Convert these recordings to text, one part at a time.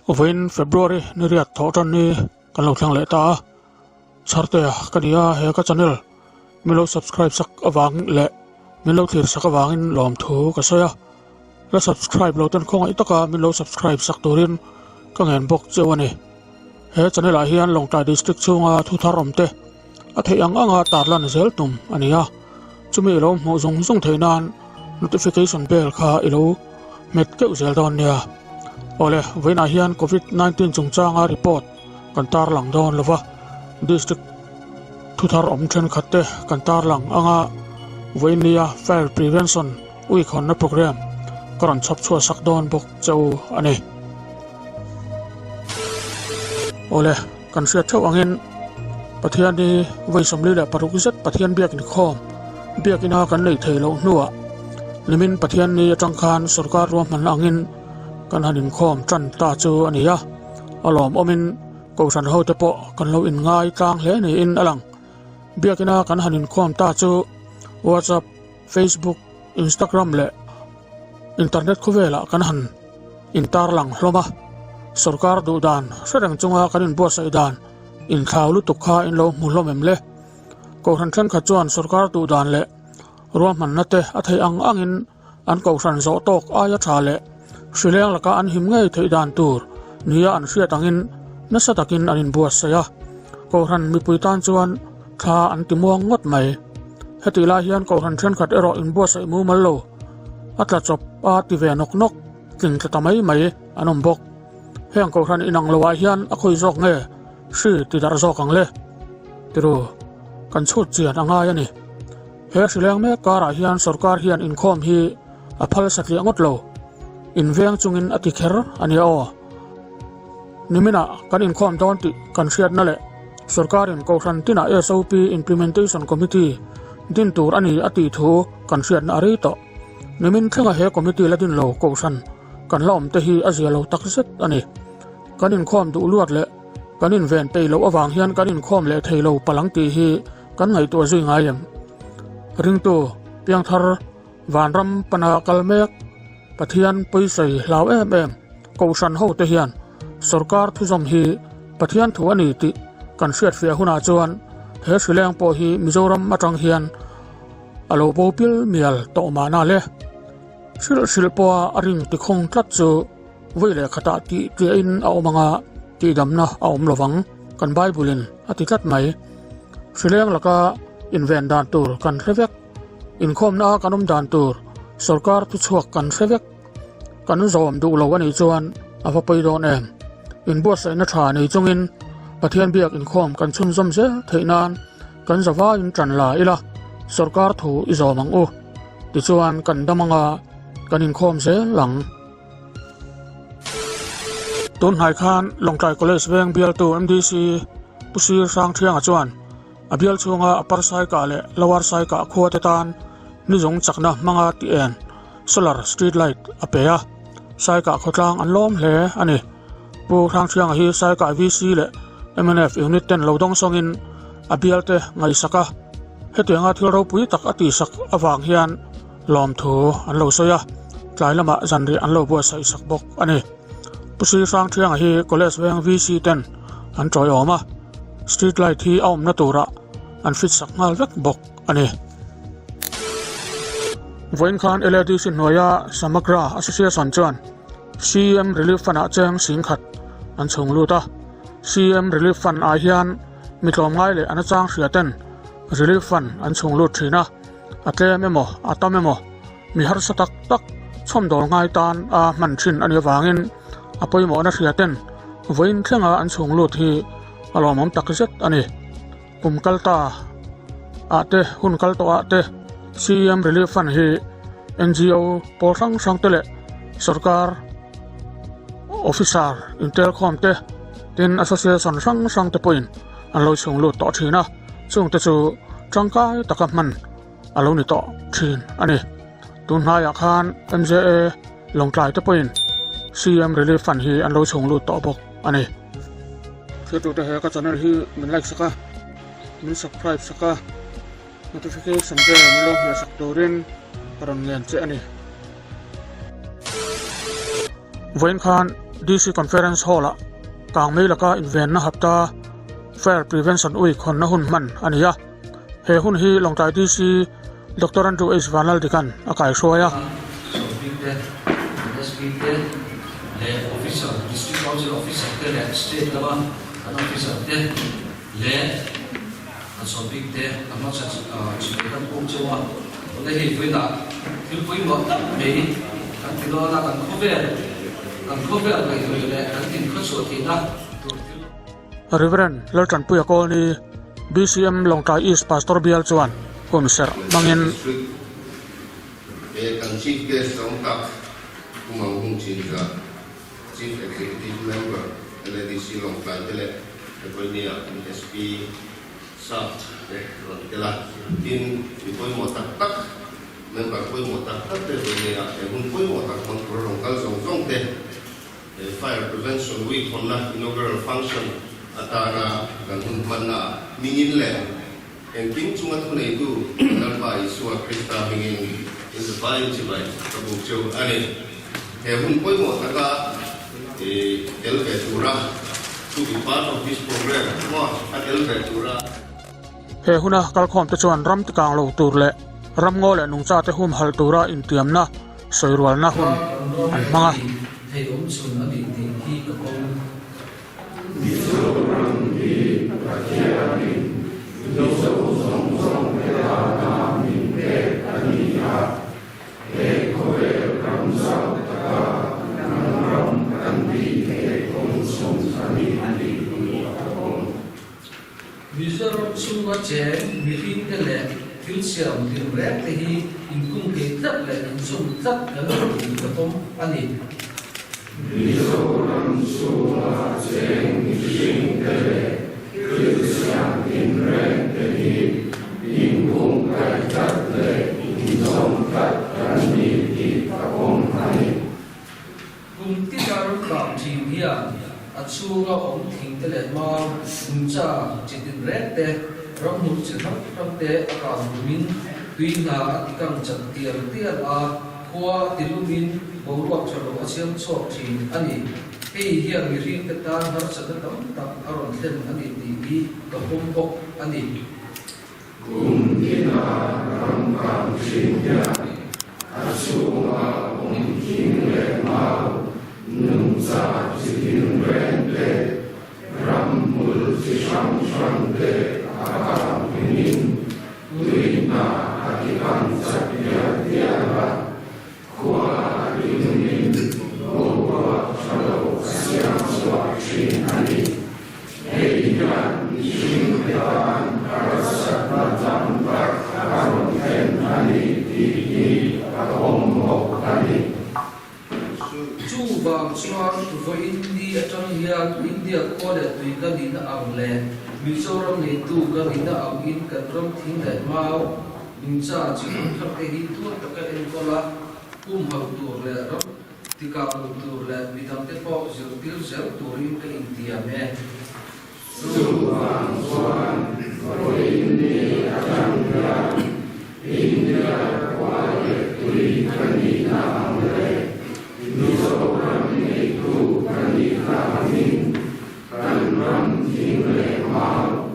Ovain February ni riat thotan ni kan lo thlang le ta Chhartea kania he ka channel milo subscribe sak awang le milo thlir sak awangin lom thu ka soya la subscribe lo tan khong ai taka milo subscribe sak turin ka ngen bok chewani he channel a hian longtai district chunga thu tharom te a theiang anga tarlan zel tum ania chumi lo mo zong zong theinan notification bell kha ilo met ke zel don nia ole veina hian covid-19 chungchanga report kan tar lang don lova district thu tharom then khatte kan tar lang anga veinia fire prevention ui khonna program karan chhap chua sak don bok chau ani ole kan sia thau angin pathian ni voi somli la parukizat pathian biak ni khom biak ina kan nei theilo nuwa limin pathian ni atangkhan sarkar ro man angin kan hanin khom tran ta chu ania alom omin ko san ho te po kan lo in ngai tang hle ni in alang biak ina kan hanin khom ta chu WhatsApp Facebook Instagram le internet khuvela kan han intar lang hloma sarkar du dan sarang chunga kanin bo sai dan in thawlu tukha in lo mulomem le ko han than kha chuan sarkar du dan le ro man na te a thei angin an ko san zo tok aya tha le shileng laka an him ngai thei dan tur nia an sia tangin nasa takin anin buas saya ko han mi puitan chuan tha an timuang ngot mai heti la hian ko han than khat ero in buas sai mu mal lo atla chop a ti ve nok nok king tlamai mai anom bok heng ko han inang lowa hian a khoi jok nge si ti dar jok ang le tiru kan chut chian anga yani he shileng me kara hian sarkar hian in khom hi a phal sakli angot lo in veng chungin ati kher ania o nimina kan in khom don ti kan siat na le sarkar in ko han tina SOP implementation committee din tur ani ati thu kan siat na ri to nimin thenga he committee la din lo ko san kan lom te hi azia lo takset ani kan in khom du luat le kan in ven pe lo awang hian kan in khom le thei lo palang ti hi kan ngai to zui ngaiam ring tu piang thar van ram pana kalmek pathian poisai hlaw em ko san ho te hian sarkar thu zom hi pathian thu ani ti kan siat fia huna chuan he shileng po hi mizoram atang hian alo popil mial to mana le sil po aring ti khong tlat chu voile khata ti in awmanga ti damna awm lowang kan bible ati tlat mai shileng laka inven dan tur kan revek in khom na kanum dan tur sarkar tu chuak kan revek kan zom du lo ani chuan awa poi don em in bo sai na tha nei chungin pathian biak in khom kan chun zom se theinan kan zawa in tran la ila sarkar thu izomang u ti chuan kan damanga kan in khom se lang tun hai khan longtai college veng bial tu MDC pusir sang thiang a chuan abial chunga upper sai ka le lower sai ka khuate tan ni jong chakna manga ti en solar street light apeya sai ka khotlang an lom hle ani pu thang thiang hi sai ka VC le MNF unit 10 lodong songin abial te ngai saka hetenga thiro pui tak ati sak awang hian lom thu an lo soya tlai lama janri an lo bo sai sak bok ani pusi sang thiang hi college veng VC 10 an troi oma street light hi aum na tura an fit sak ngal vek bok ani voin khan LAD sin noya samagra association chuan CM relief fund a cheng sing khat an chung luta CM relief fund a hian mitlom ngai le an chang hriaten relief fund an chung lut thina ate memo atamemo mi har satak tak chom dol ngai tan a man thin ani wangin apoi mo na hriaten voin thlenga an chung lut hi alomam takzet ani kumkalta ate hunkalto ate CM relief fund hi NGO polsang sang tele sarkar officer intel khom te tin association sang te point an lo chung lut to thina chung te chu changkai takapman alo ni to thin ani tun ha ya khan MJA longtlai te point CM relief fund hi an lo chung lut to bok ani tu te he ka channel hi min like saka min subscribe saka notification bell min lo na sak turin karon ngen che ani voin khan DC Conference Hall kang mai laka invent na hapta Fire Prevention Week hon na hun man ania he hun hi longtai DC Dr. Andrew H. Vanal dikan akai soya officer district council officer le state level an officer le an so big te amma cha chikan pum chewa le hi fuina il pui mo ta me an tilo na kan cover ga le an tin kho so ti na Reverend Laltan Puyakol ni BCM Longtai East Pastor Bial Chuan Komisar mangin kan chief guest ang tak kumang hung chinga chief executive member LDC Longtai tele eponia SP sat tela tin ipoi mo tak member poi mo tak te eponia hung poi mo tak control local song te Fire Prevention Week on na inaugural function atara kan hun manna mingin le en ting chungat ko na itu nalba isua Krista mingin in the fine chibai kabu cheu ani he hun poi mo taka elvetura to be part of this program mo at elvetura he huna kalkhom te chuan ram te kang lo tur le ram ngo le nung cha te hum hal tura in tiam na soirwal na hun an manga he chun ani ti hi ka ko Mizoram sunwa chen mitin te le kilsiam tin rek te hi inkung ke tap le insum tap kan ka tom ani Mizoram sunwa chen mitin te le kilsiam tin rek te hi inkung ke tap le insum tap kan ka tom ani kum ti darum kam thing hiya achunga ong thing te le ma umcha chitin rek te ramul chitham te akam min tuina atikang chatiar tiar a khwa tilumin boruak chalo asiam chok thin ani hei hian mi ring te tan har sadatam tak aron thlem ani ti hi kapum bok ani kumtina ram kam thingya achunga ong thing le ma nungsa chitin rek te ramul chisham te akam min tuina atikang chatiar tiar khwa tilumin boruak chalo asiam chok thin ani hei hian thing te tan har sadatam tak aron thlem ani ti hi kapum bok ani chu bang chuan vo India atang hian India ko le tui ka din ang le Mizoram nei tu ka din ang in kan ram thing le mau incha chi khar te hi tu ta ka en ko la kum hau tu le ram tika pu tu le midam te po zir tir zel turin ka India me Subhan Swan vo India atang hian India ko le tui ka din ang le Mizoram nei tu ka din ang in kan ram thing le mau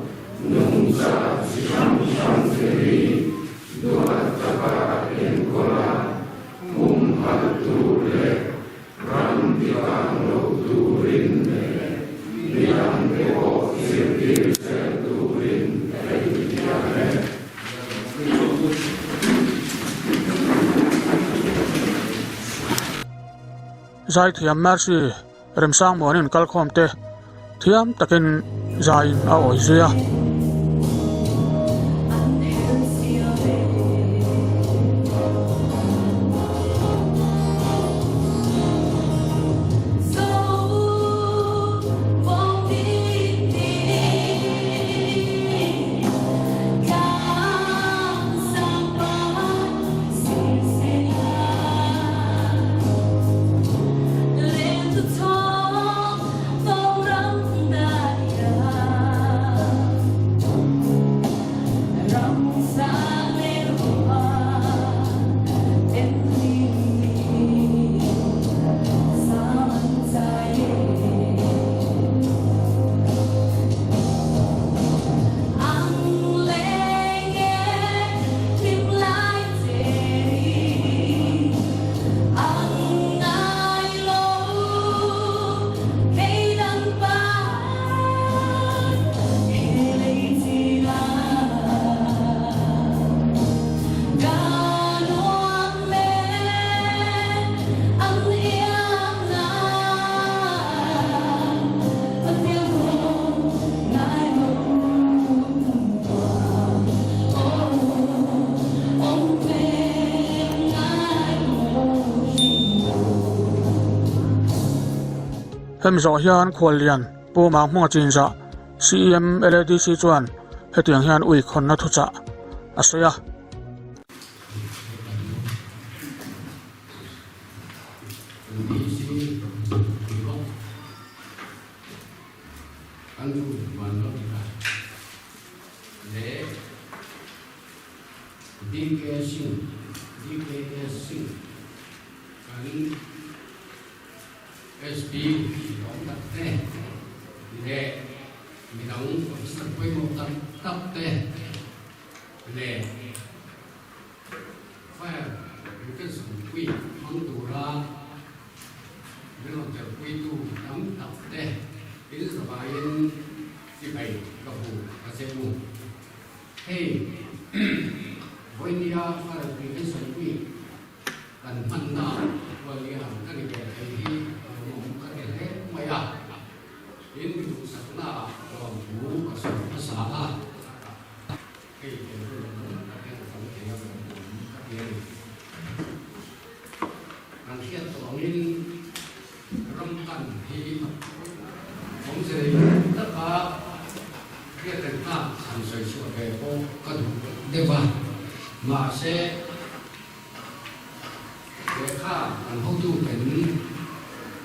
nungsa chisham te hi duat taka en ko la kum hal tu le ram tikang lo turin le midam te po sir tir sel turin le tiya le zai thiam mercy remsang monin kalkhom te thiam takin zain a oizia hem zo hian khwal lian pawimawh hmunga chin za CEM LADC chuan hetiang hian ui khonna thu cha asoya SP đóng đặt tê lệ mình đóng sắp quay một tập tê lệ phải cái sự quy phong tù ra nên làจะquy tu đóng tập tê cái sự bài in cái bài cầu và sẽ buồn hey với nia phải là cái sự quy cần phân nào và nia các cái cái thì mày à, đến cái vụ sản là còn bố cả sản xuất xã à, cái là cái sản phẩm là các cái anh hiện tại nên râm cần thì không sẽ tất cả cái tình cảm sản xuất của cái cô cần để vào mà sẽ để khá anh hỗ trợ cái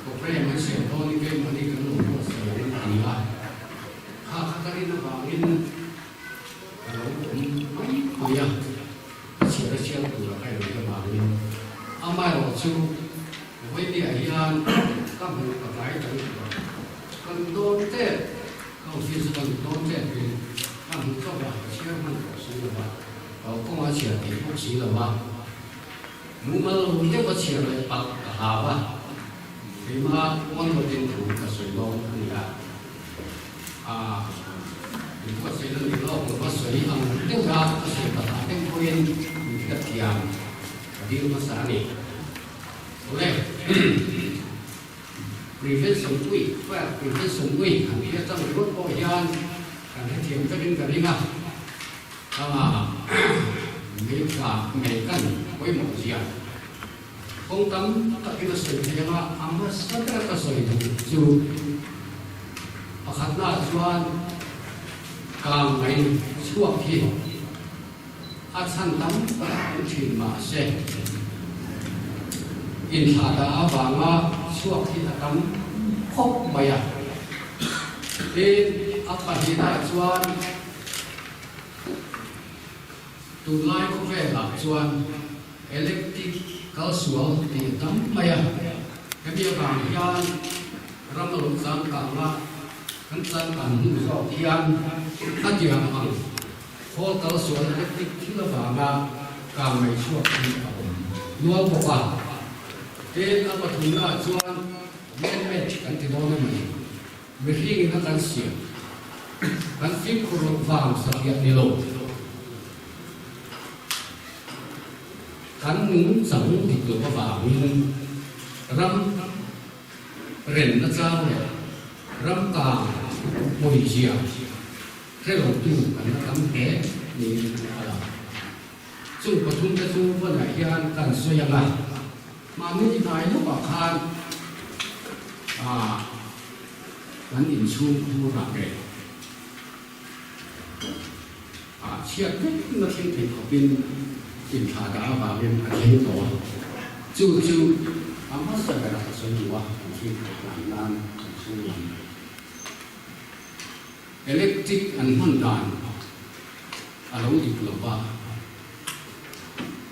ก็แปลมันเสียตอนนี้เป็นมันนี่กันหนุ่มเสียงดีอ่ะข้าก็ได้นับว่าอินเราผมไม่คุยอ่ะเสียตัวใครเลยก็มาอินอามาเราชูไว้ที่ไอ้ยานก็มือกับไหลกันกันโดนเตะเขาที่สุดกันโดนเตะเป็นก็มือก็ว่าเชื่อมันก็ซื้อแล้วว่าเราก็มาเชื่อที่พวกซื้อแล้วว่ามูมันเราเรียกว่าเชื่อเลยปักหาว่าthì mà quan một tiền thủ cả sợi lông thì là thì có sợi lông thì lông có sợi hồng tiêu ra có sợi bạc tiêu quên cái thiam đi nó sáng này ok prevention quy phải prevention quy hàng kia trong cái bước bồi gian hàng cái thiam cho đến cái đi nào mấy cả mấy cân với một gì không tắm tất cả sự thì mà amma tất cả các sự dù khát na chuan càng ngày chuộc thì săn tắm thì mà sẽ in thả đã và mà chuộc thì tắm khóc mày à thì apa thì đã chuan tụ lại có vẻ là chuan electric kalau sual di tam maya kami akan yang ramal sang kala kansan kan so tian hati ang ang ko kalau sual electric kila banga kamay suak ni luar boka apa tuna suan men kan tidona mai mehing na kan sia kan fit kurang vang sakit nilo cắn nướng sống thì tụi có vào nhưng răm rèn nó sao này răm cà mùi dìa cái đầu tu cảnh nó cắm té thì là chung có chung cái chung với lại gian cần xoay lại mà như này lúc bảo khan gắn in chung mua bạc để chia kết nó thiên thịt của bên in thả đá vào bên thấy tổ chú amma sẽ phải là số nhiều à khi làm nan số nhiều electric and Honda lâu đi lâu ba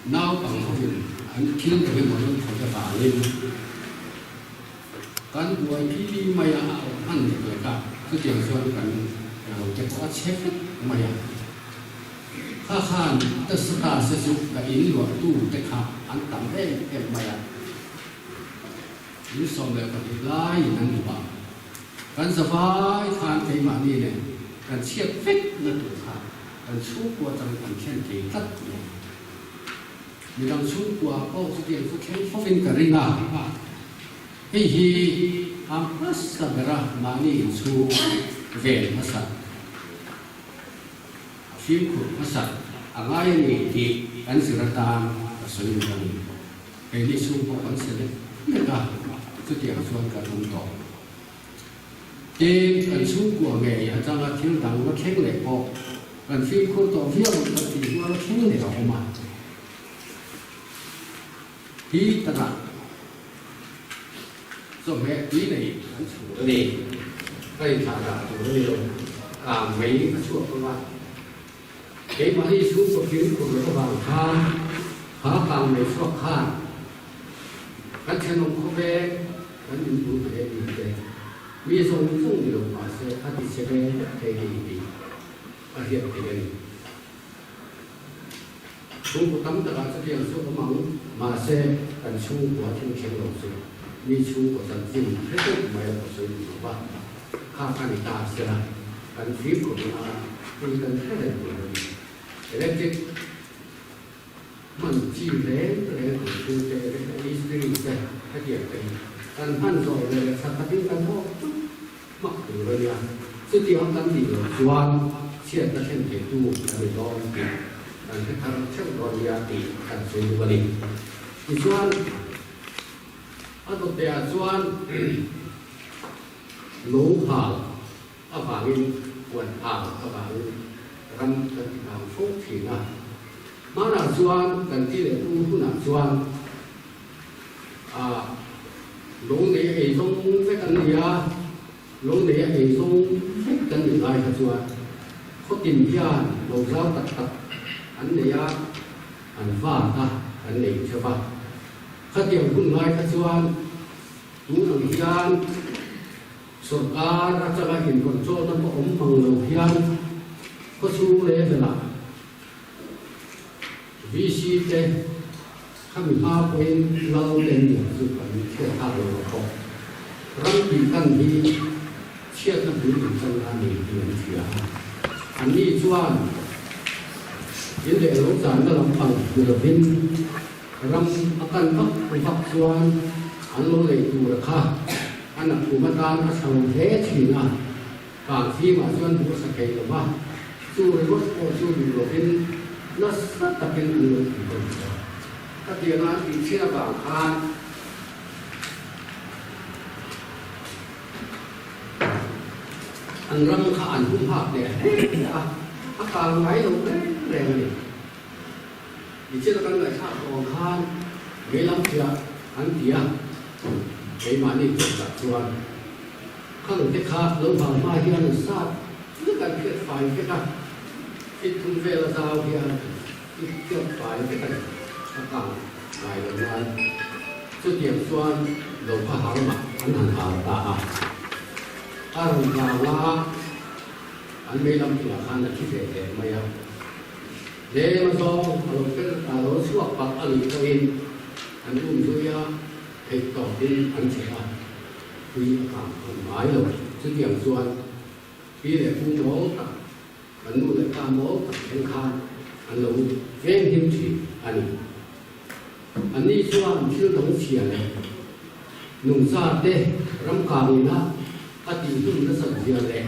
nào bằng hơn anh kiếm được một lần phải cho bà lên cán đuôi đi mày ăn được cả cứ tiền cho cầnจะcó chết màyข้าข้านตัสตาเสสุกับอินหลวงตู้แต่ขาอันต่ำได้เก็บมานี่สมเลยกับไล่นั่นอยู่บ้างการสบายทานไปมานี่เนี่ยการเชียบฟิกนั่นถูกขาการชูกลัวจังการเช่นที่ตัดมีดังชูกลัวก็จะเกี่ยวกับแค่ฟฟินกับริงาฮีอัมพัสสับระมานี่ชูเวรมาสัตฟิลขุมาสัตอะไรนี่ที่อันสิรตามสวยงามเป็นนิสุพอกันเสร็จนี่ก็จะเกี่ยวกับส่วนการลงต่อ เกันสู้กว่าไงอาจารย์ทิ้งดังว่าแข็งเหล็กพอกันฟิลโคตรเที่ยวกันตีว่าแข็งเหล็กออกมาที่ตลาดสมัยที่ไหนกันสู้นี่ไปถาดตัวนี้ลงไม่กันสู้เพราะว่าเกี่ยมาที่สู้กับฟิลคนละบางทางหาทางไม่ชอบข้างกันเชนงเขาเบ้กันอยู่ดูเองเลยมีส่งส่งลงมาเสียอาทิตย์เช้าเที่ยงดีอาทิตย์เที่ยงช่วงตั้งแต่การเที่ยงช่วงมังมาเสียกันช่วงหัวเที่ยงเช้าลงสุดมีช่วงกว่าสันติให้ตัวไม่ละสุดหรือว่าข้าพันตาเสียกันฟิบคนมาเป็นกันแค่เดียวแต่เล็กจิตมันจีเล่เล่คือเจเล่อิสติเจให้เกี่ยวกันกันพันโซ่เลยสักทีกันพอมักดูเลยเนี่ยสุดที่เขาตั้งดีเลยชวนเชื่อจะเช่นเกี่ยวตู้อะไรก็มีกันที่ทำเช่นรอยาตีกันส่วนบุรีอีชวนอันตัวเดียชวนหนูห่างอาบางินปวดห่างอาบางินรำกันทางฟุกถีนะมาหน้าชวนกันที่เด็กผู้หน้าชวนลงในไอ้ทรงไม่กันเนี่ยลงในไอ้ทรงไม่กันอยู่ไรครับชวนเขาติมยานลงเท้าตัดอันเนี่ยอันฟ้าตาอันนี้ใช่ปะเขาเตรียมคุณไรครับชวนดูหนังยานสุดการรัชกาลหินคนโจนั่นก็อมมังโลกยานก็สู้เลยเวลาวิชีเตข้ามีมาเป็นเราเล่นอย่างสุดแบบเชื่อท่าเราพอรังปีกันที่เชื่อกันถึงสังฆานีเดือนเชื่ออันนี้ชวนยินดีรู้จักกับลำพังคือเราเป็นรำอาการพักไปพักชวนอันโลเลยดูราคาอันนั้นอุมาตานอาศัยเทชีนะการที่มาชวนผู้สังเกตว่าสู้รถโอสู้อยู่เราเป็นนัสตะเป็นอันโลที่คนถ้าเดียร์นั้นอีเชื่อบางครั้งอันรำคาญหุ่นหักเนี่ยอาการไหลลงแรงเลยอีเชื่อกันเลยชาติบางครั้งไม่ลำเชื่ออันเดียไม่มานี่จบละส่วนข้างที่ขาดลงผ่านมาเฮียนซาดเรื่องการเกิดไฟแค่กันที่ทุ่งเวลาดาวเฮียนที่เกิดไฟแค่กันต่างหลายงานสุดเยี่ยมส่วนหลวงพ่อหางมาอันหันหาตาอารมณ์ลาวาอันไม่ลำตัวขันที่เด็ดไม่เอาเดี๋ยวมาส่งอารมณ์เป็นอารมณ์ชั่วปักอลิตัวเองอันรุ่มด้วยเหตุต่อที่อันเสียคุยต่างคนหมายเลยสุดเยี่ยมส่วนพี่เด็กผู้โม้ต่างอันนู้นเด็กข้าโม้ต่างเป็นข้าอันนู้นเฟ้งหิ้มฉีอันนี้อันนี้ชวนชื่อหลงเฉียเลยหนุ่มซาเต้รำคาญนะอดีตรุ่นนักสังเกตเลย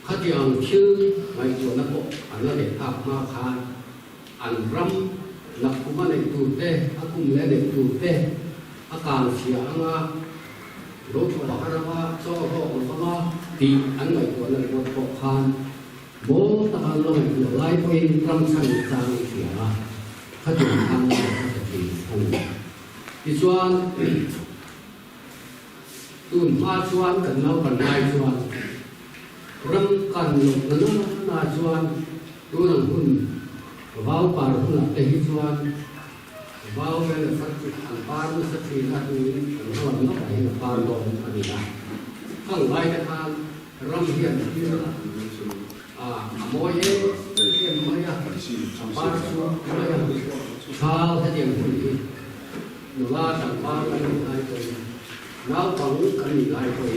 ข้าจะเอาชื่อไม่ตัวนักบกอันนั้นเด็กภาพมาคานอันรำนักกุมารเด็กตูเต้อากุมเล่เด็กตูเต้อาการเสียงอ่ะรถบอกกันว่าโซ่โซ่คนว่าตีอันไม่ตัวนักบกคานโบตะลอยหัวไล่เป็นรำสั่งจางเสียข้าจะทำสักทีที่ส่วนตุนมาส่วนกันเรากันนายส่วนรำกันหลบนั้นนาส่วนตัวนั้นหุ่นว้าวปาร์หุ่นแต่ที่ส่วนว้าวเป็นสักทีอันปาร์สักทีนะดูส่วนนั้นไปปาร์ลงอันนี้นะข้างไว้จะทำรำเฮียนที่นั่นโมยเอ็มโมยปาร์ส่วนโมยชาวที่เดียงหุ่นที่หนูว่าต่างปาร์กันนายตัวเราต้องกันอีกหลายคน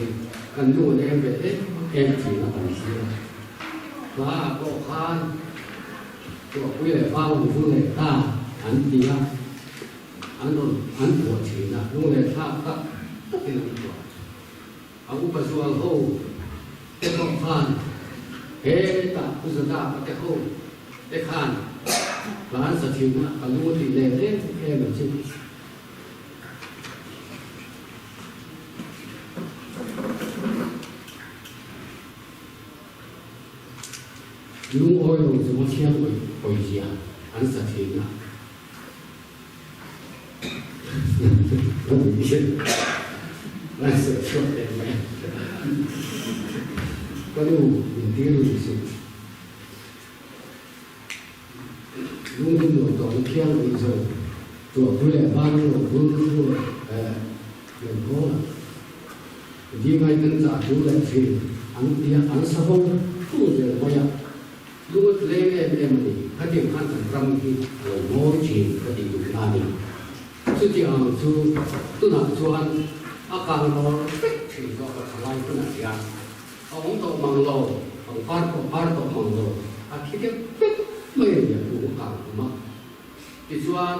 กันดูเองแบบเอ็มจีนะกันสิว่าก็ค้านตัวผู้ใหญ่ฟ้าผู้ใหญ่ตาอันดีนะอันนั้นอันปวดฉีนะผู้ใหญ่ท่าก็เป็นอันปวดเอาอุปสรรคเขาจะต้องค้านเฮตาผู้สตาจะเขาจะค้านร้านสถิตนะกันรู้ที่เล่นเล่นแค่แบบนี้ lung oi lo zo chiang oi zia an sa thing na lại sửa chữa để mẹ có đủ những tiếng lùi sự luôn luôn được toàn khen bây giờ chùa tôi lại ban rồi luôn luôn lần cố là vì ngay tân giả chú lại thì ăn sao không giờ coi ạ lúc lên em thì các điểm ăn thành răng thì rồi mỗi chuyện có thể dùng là mình chứ chỉ ăn chú tôi nói chú ăn akan nó thì do cái lai cái này à ông tổ mang lô ông phát tổ mang lô khi cái mấy người cũng càng mà thì cho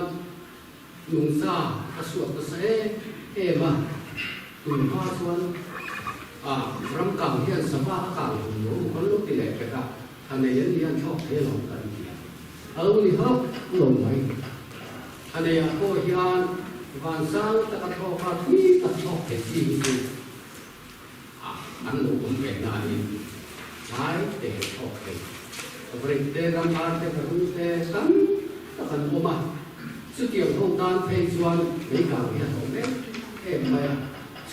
dùng sa cái suốt cái sẽ em mà dùng hoa cho rắm càng hiện sản phẩm càng nhiều có lúc thì lại cái cả anh này những cái chọn thế lòng cần gì ở đây hết lòng này anh này có hiện van sang ta ka tho ka thi ta tho ke chi chi an lo cũng về na ni sai te tho ke rồi te ram ar te ka ru te san ta kan mo ma sự tiểu thông tan phê chuan mấy cả cái tổ đấy em mày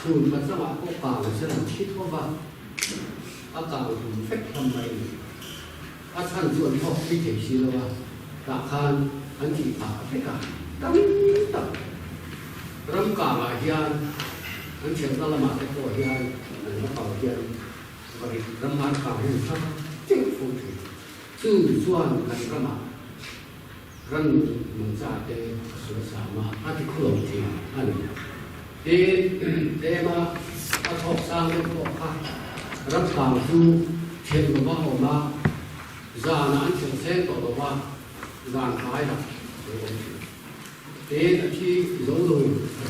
chùn mà sao mà có cả là sẽ làm chít có vào cả cũng phép làm mày thân chuan thọ đi thể xí đâu cả khan anh chị thả tất cả đắm tập rắm cả là hiền anh chị ta làm cái cổ hiền anh nó bảo hiền và rắm ăn cả hiền sao chính phủ thì chư chuan cái rắm ăn rắm mình ra cái số sản mà anh thì không làm gì anh để mà anh học sang cái cổ khác rắm cả chú trên của bác hồ mà ra nó anh trường sen tổ đồ ba dàn thái là thế là khi giống rồi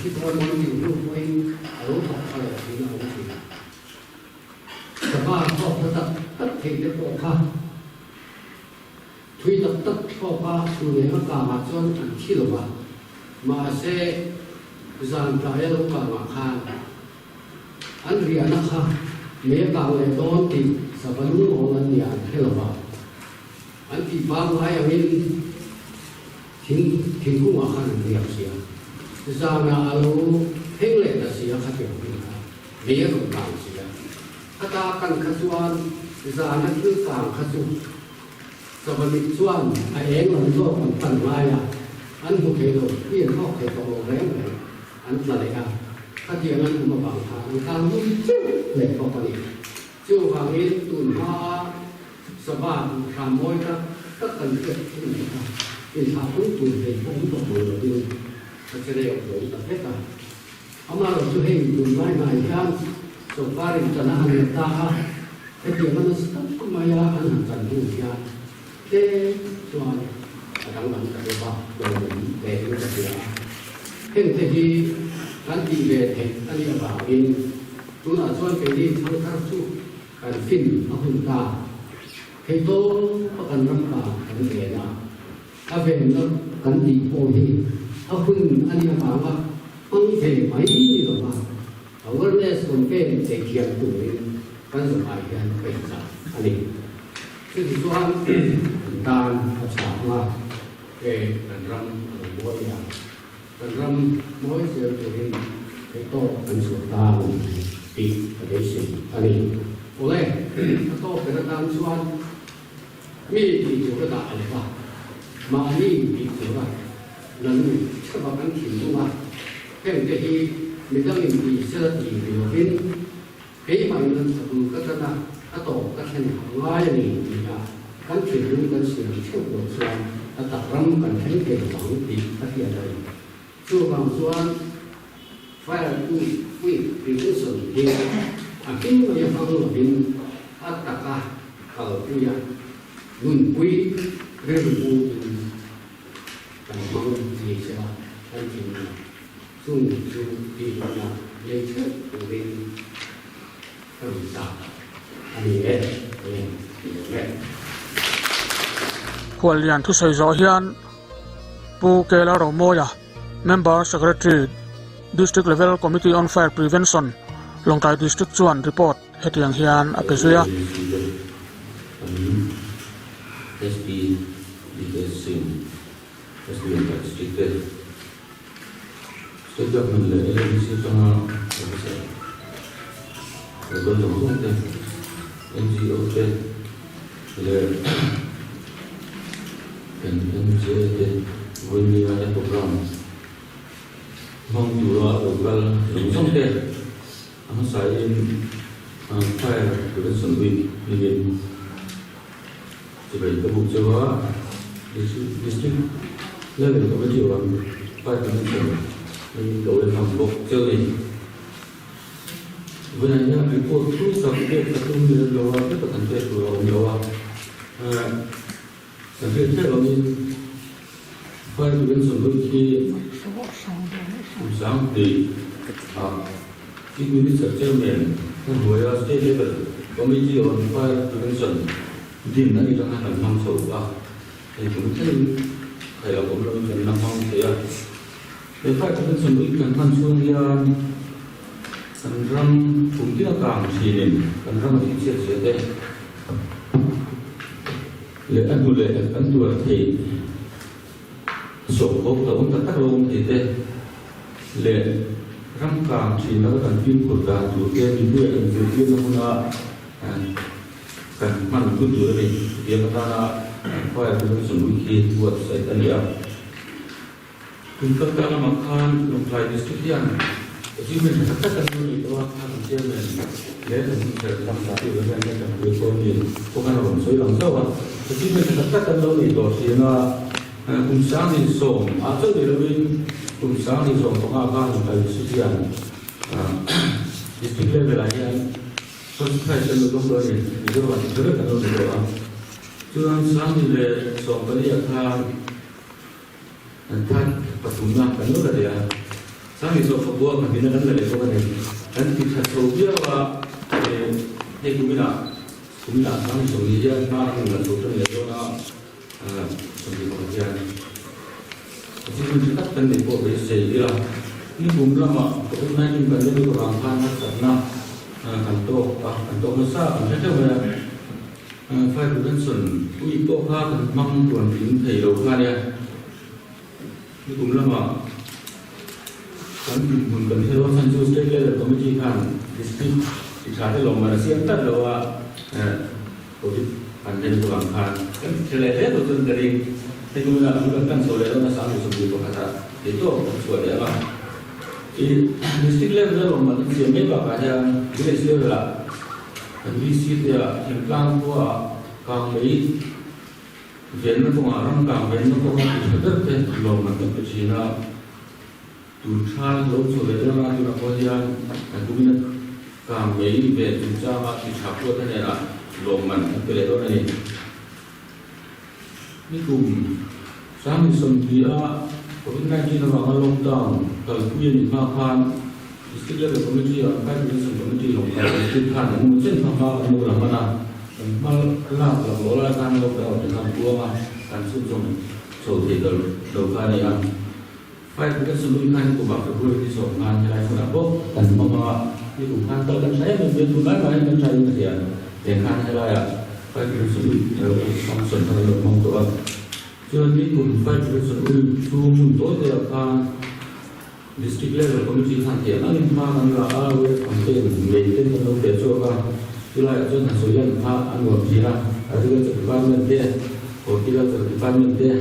khi thôi món gì luôn của anh ở lúc học hay là thế nào cũng thế cả ba học tất thì cái bộ khác thuy tất học ba từ đấy nó cả mặt cho anh khi rồi mà sẽ dàn thái lúc cả mặt khan anh riêng nó khác mấy càng này đón thì sao vẫn luôn anh nhà thế là anh thì bao ngày anh thiên cũng mà khăn được gì à, ra là alo hết lệ là gì à khác biệt bây giờ cũng càng gì à, ta cần khát chuan ra nó cứ càng khát chuan, cho mình chuan ai em làm cho mình phần mai à, anh không thể được, bây giờ họ thể có một rèm này, anh là đấy à, các chị anh cũng mà bằng thang, anh càng muốn lệ có cái gì, chiều vàng ấy tuần hoa sờ bàn làm môi ta tất cần thiết thì sao cũng tùy về cũng có một điều gì sẽ đều đủ tất hết cả ông nào chú hình tùy mai này ăn rồi ba đình trần ăn ta cái điều nó tất cũng mai ăn hàng trần đủ ra thế cho đặng đặng cái vào rồi để nó được ra thế thì anh đi về thì anh đi vào in chúng ta cho cái đi thăng thăng chú cái phim nó không ta thì tôi có cần lắm cả cái gì đó, cái về nó cần gì bồi thì, họ khuyên anh em bảo là ông về mấy gì đó mà, ở vấn đềส่วนเป็นเสียงตัวเองกันสบายกันเป็นสัตว์อันนี้ซึ่งส่วนตามภาษาว่าการรำมวยอย่างการรำมวยเสียงตัวเองให้โตเป็นส่วนตามปีประเดี๋ยวสิอันนี้โอ้เลยโตเป็นตามส่วนมีที่จุดได้เลยว่ามานี่มีจุดได้นั่นฉบับนั้นถิ่นตรงว่าเพ่งจะที่มีตั้งมีเสื้อตีเดียวเป็นเฮ้ยมันนั่นสกุลก็จะนะถ้าโตก็แค่ง่ายนี่นะการถิ่นรู้กันเสียงเชื่อมโยงส่วนถ้าตัดรำกันให้เก่งหวังดีถ้าเทียนเลยช่วงบางส่วนไฟอุ้ยเป็นผู้สนดีอันที่เราจะฟังว่าเป็นอัตตะเขาผู้ยังnun quý rêu u cần mong gì sẽ anh chị dùng đi là lấy chết của bên cầm tạo anh ấy đấy Hual lian thu sai zo hian pu kela ro moya member secretary district level committee on fire prevention longkai district chuan report hetiang hian apesuya SP sim SP district state government le LDC sama bisa bergabung dengan NGO le NGO ini ada program mong dua local langsung deh ang saya fire prevention week ini sebagai kebutuhan Jawa district level kebutuhan fire prevention ini oleh kampung Jawa ini sebenarnya report itu sampai satu miliar Jawa itu sampai pulau Jawa sampai saya ini fire prevention week ini sampai cái quy định sở chế miền với state level committee on fire prevention tìm đã đi trong hai năm sầu thì cũng thấy thầy là cũng lâm trong năm phong thì để fire prevention với cần tham xuân ra cần răng cũng tiếc càng thì nên cần răng là những chuyện đây lệ ăn tuổi thì sổ hộp tổng tất cả luôn thì đây lệ răng càng chỉ nó cần phim của cả chủ kia thì đuôi cần chủ kia nó là cần mang một chút nữa đi thì người ta là phải có sự chuẩn bị buat saya tanya untuk dalam makan memulai diskusi jadi menetapkan dulu itu akan menjadi lihat dan satu dengan yang berkoordinasi bukan orang soal langsung jadi menetapkan dulu itu sehingga usaha ini som atau lebih usaha ini som pengakuan dari sekian istilah belajar selesai sebelum berani itu masih terus kalau berdoa jangan sampai som belajar kan pertumbuhan kan udah dia sampai som kebuah kan tidak ada lagi kan dan kita coba bahwa kumina sampai som dia mana yang sudah dia sampai kemudian jadi menetapkan di bawah saya ini bumla mak kemudian ini banyak di orang panas karena kantor besar ada banyak fire prevention itu kan memang tuan tim thầy đầu kan ya ini bumla mak kan mungkin kalau sanjung state level committee kan district di Chhartea long mana siang tak lawa covid pandai orang kan selesai tu dari itu melakukan saudara sama seperti kata itu suara apa di district level orang macam siapa bakatnya village level lah village dia templang tua kang lei venna tu orang kang venna tu orang itu tu orang macam tu Cina turun lalu saudara orang tu nak kaya tu mina kang lei venna tu cakap di CHHUAK ni lah loman itu lepas ni ni kum sami sembia COVID-19 na mga lockdown kalkuyan imakan istilah committee ang prevention committee lockdown istilah ng musin pang ano naman na malak wala kan lockdown dengan buang kan susung so tidak lockdown yang fight kita solusikan itu bakal boleh disokkan jalan kenapa dan mga itu kantor dan saya membantu lain dan saya kerja dengan saya fight kita solusikan langsung kalau mau doa jadi pun fight kita solusikan untuk dia kan district level committee Chhartea nanti makan lah awet campaign maintain kalau dia coba sila itu nasuyan anggap sila ada juga department dia kita department dia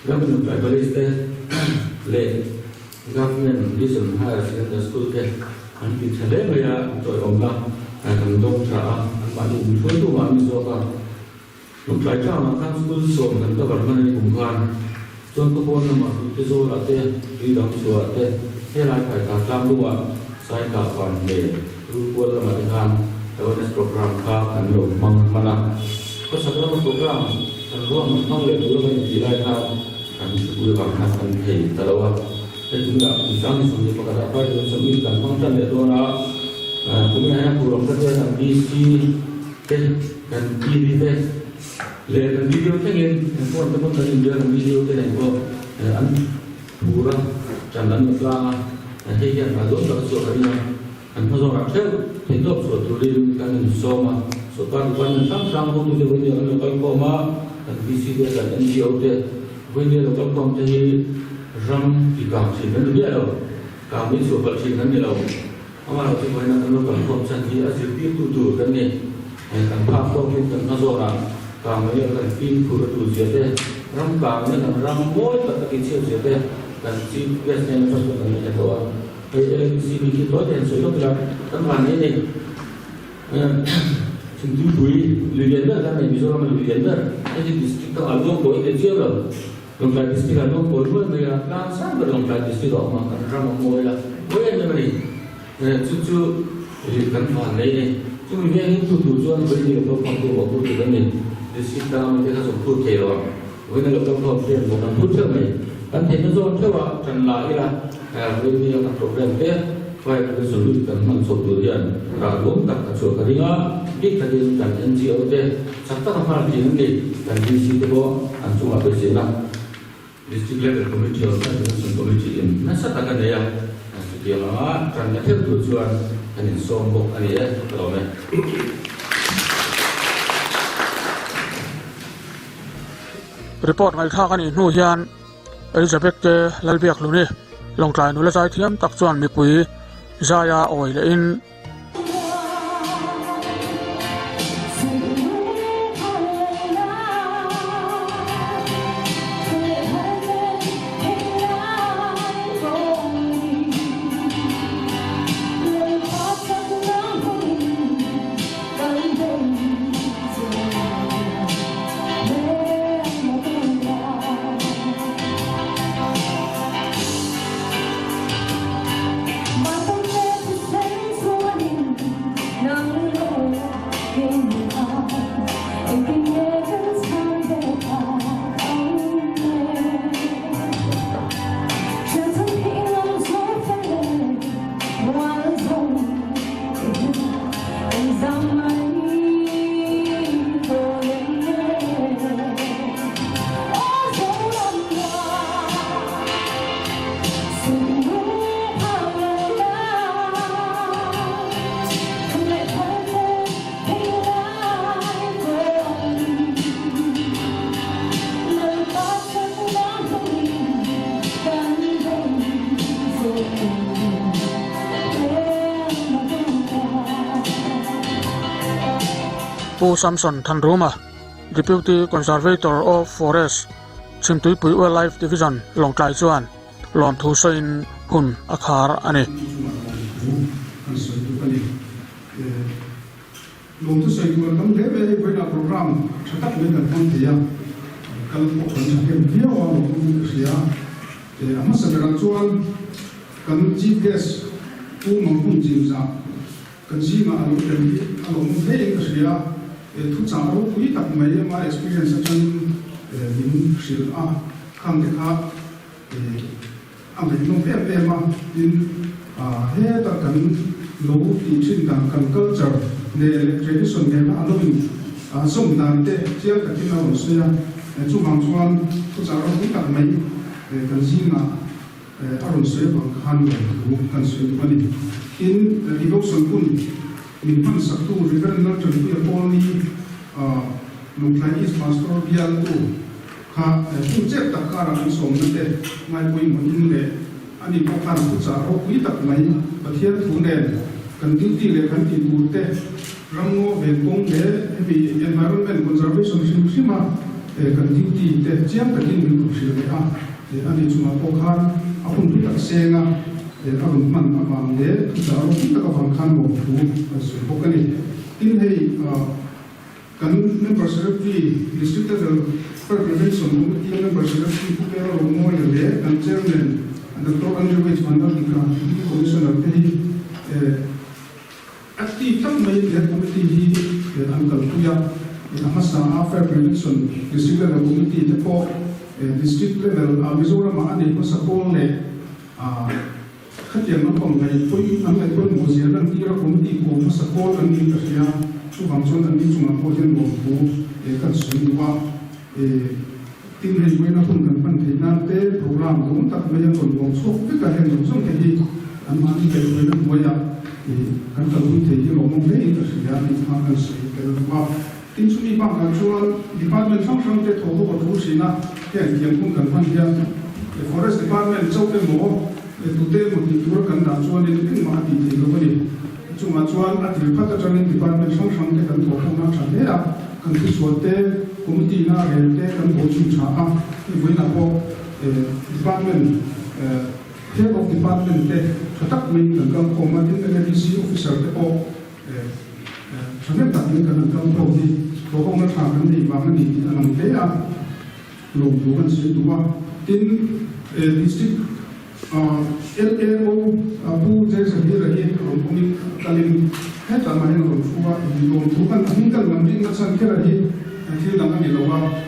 government privilege dia le government listen higher secondary school dia anti chale ya untuk orang akan dong sa ang itu kami soka nung try ka kan school so kan government ni kumkan contoh pun nama itu so ate di dalam so ate helai kai ka tam luwa sai ka pan le rupa lama dengan awareness program ka kan lo mang mana ko sa program kan lo mang le lo kan dilai ka kan school ka kan thei talawa itu juga misalnya sebagai perkara apa itu sebagai kan function itu na kemudian kurang kerja dan BC dan TV dan video tengin yang teman tadi dia video tengin ko an kurang jalan belakang nanti yang ada tak suaranya an pasal rakyat itu suatu turin kan sama sopan pan sam sam pun itu dia lokal koma kan VC de kan NGO de wene lo kom te ram ki kam sin kan ni lo kam ni so pal sin kan ni lo ama lo te wena kan lo kom san hi asir ti tu kan ni kan pa ko ki kan na zo ra kam ni kan pin khu tu je de ram kam ni kan ram moi ta ki che je de kan chi yes ne na so kan ni to LMC ki to den so lo la kan ma ni chúng tôi quý lưu diễn đó là ví dụ là lưu diễn đó cái district ở đâu có cái chiêu rồi đồng lại district ở đâu có luôn bây giờ làm sao mà đồng lại district đó mà cần ra một ngôi là với anh em này chú thì cần phản đấy này chúng mình nghe những thủ cho với nhiều các phòng thủ của thủ cái mình district đó mình sẽ dùng thủ thể rồi với năng lực công hợp tiền của mình thủ trước này anh thấy nó do theo vào trần lại là với nhiều các program kia phải cái số lượng cần mang số tiền cả gồm các số cái đó biết cái điều cần NGO thế sắp tới hôm nay thì này cần đi xin cái bộ anh chung là cái gì nào district level committee hoặc là national committee nó sắp tới cái này à thì nó cần nhất thiết thủ chuyên anh nhìn xong bộ anh ấy rồi này report ngai tha kan nu hian Elizabeth ke lalbiak lu ni longtlai nu la zai thiam tak chuan mi pui zaya oil in Pu Samson Thanruma, Deputy Conservator of Forest, Chimtui Pui Wildlife Division, Longtlai Chuan, Lom Thu Soin Hun Akhar Ani. Lom Thu Soin Hun Tam Leve với program chắc với cần phong thì cần một phần thực hiện nhiều Lom Thu Sia, thì amma Sandaran Chuan cần GPS Pu Mang Hun Jim Sa, cần gì mà Lom Lom Thu Sia thu trả đâu quý tập mấy mà experience chân những sự khang cái khác anh thấy nó phép mà in hết tất cả lối đi trên đằng cần culture để tradition để mà anh mình sống đàn để chia cả cái nào xưa chung hàng xuân thu trả đâu quý tập mấy cần gì mà anh xưa bằng khăn của cần xưa của mình in devotion cũng mình phân sắc tu river nó chuẩn bị là đi lúc này is pastor biang tu ha cũng chết tất cả là sống nên thế ngay cuối một những lễ anh đi học hành cũng trả học quý tập mấy và thiên thủ nền cần tiêu tỷ lệ cần tỷ bù tệ răng ngô về công để vì environment conservation sinh mà cần tiêu tỷ tệ chiếm cần tiêu mình cũng sửa để để anh đi chung học hành không biết đặc xe nga để anh mình làm để trả học quý tập học hành một thứ sửa học cái này in hay cần member secretary district level prevention committee member secretary pero mo yele kan chairman and the Andrew which mandal dika commissioner te active tam mai le committee hi uncle tuya hamasa after prevention district level committee te po district level Mizoram ani ko support le khatiam ma pom ngai poi am ngai poi mo zia lang tira committee ko support an ni ka sia chu bang chon an ni chu ma ko hen mo ko kan sui wa tin ri we na hun kan pan thei nan te program rom tak me yan kon bong so ke ka hen so ke hi an ma ni ke we na mo ya kan ka hun thei lo mo le ka sia ni ma kan sui ke wa tin chu mi bang kan chuan department sang te tho ko thu sina ke tiang kun kan phan hian forest department chau te mo tu te mo ti tur kan da chuan in king ma ti ti lo ni chu ma chuan a til phat atang department sang te kan tho ko na tha le a kan thu chuan te committee na rel te kan bo chu cha a voi na po department head of department te thatak min kan ko ma tin ka DC officer te po Sampai tak ni kan kau tahu ni, kau nak tahu ni bang ni anam dia, lombukan sedua, tin district LAO abu jadi sendiri lagi, kami kalian kita main lombukan hingga lambing macam kira lagi, nanti dalam ni lawa,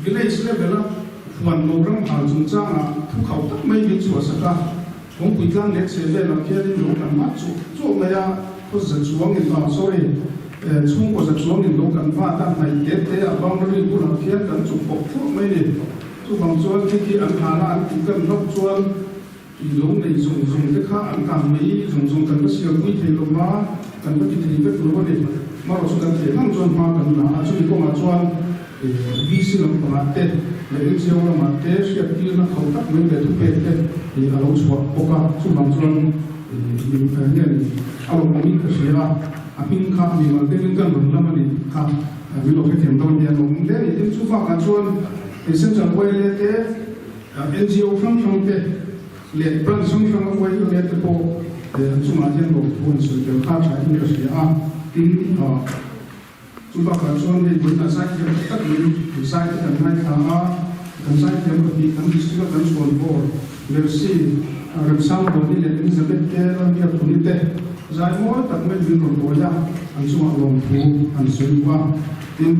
village level wan orang hal jumpa, tu kau tak main bincang suasana, kau pujian next level lagi ni orang macam, so maya ko sa chuang in sorry chung ko sa chuang in lo kan fa ta mai te te a boundary bu la khian kan chu pok phu mai ni chu bang chuan ki an hana an ti kan nok chuan i lo nei zung zung te kha an kam mai zung zung kan si pui the lo ma kan ti thi ve lo ni ma ro chu kan te nang chuan ma kan na a chu ko ma chuan vc lo ma te le in se lo ma te si ti na khau tak mai le tu pe te i a lo chu ko ka chu bang chuan kalau kami kerja, apin kah ni makin kan lama ni kah bilo ke tempat dia long dia itu cuma kacuan essential way le NGO from te le brand from way le te po cuma dia lo pun sudah kah cari kerja tin cuma kacuan ni bukan saya tak ni saya tak naik dan saya yang lebih kami istilah dan soal bor versi Ramsang bodi le Elizabeth ke dia punite zai mo tak me bin ro ya an suma long thu an suwa tin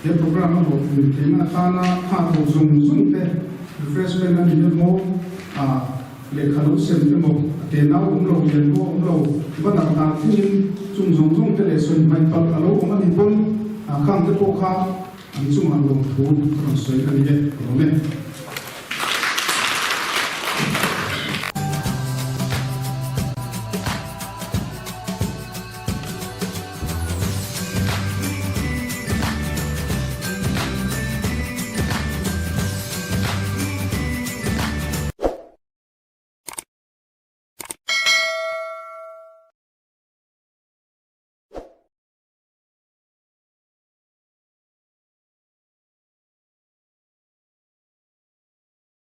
ye program ho tin na kana ha ho zung te refreshment na ni mo le khalu sem te mo te na lo yen mo lo ba na ta tin zung te le sun mai pal alo ma ni pon kham te ko kha an suma long thu an soi ka ni ye ro me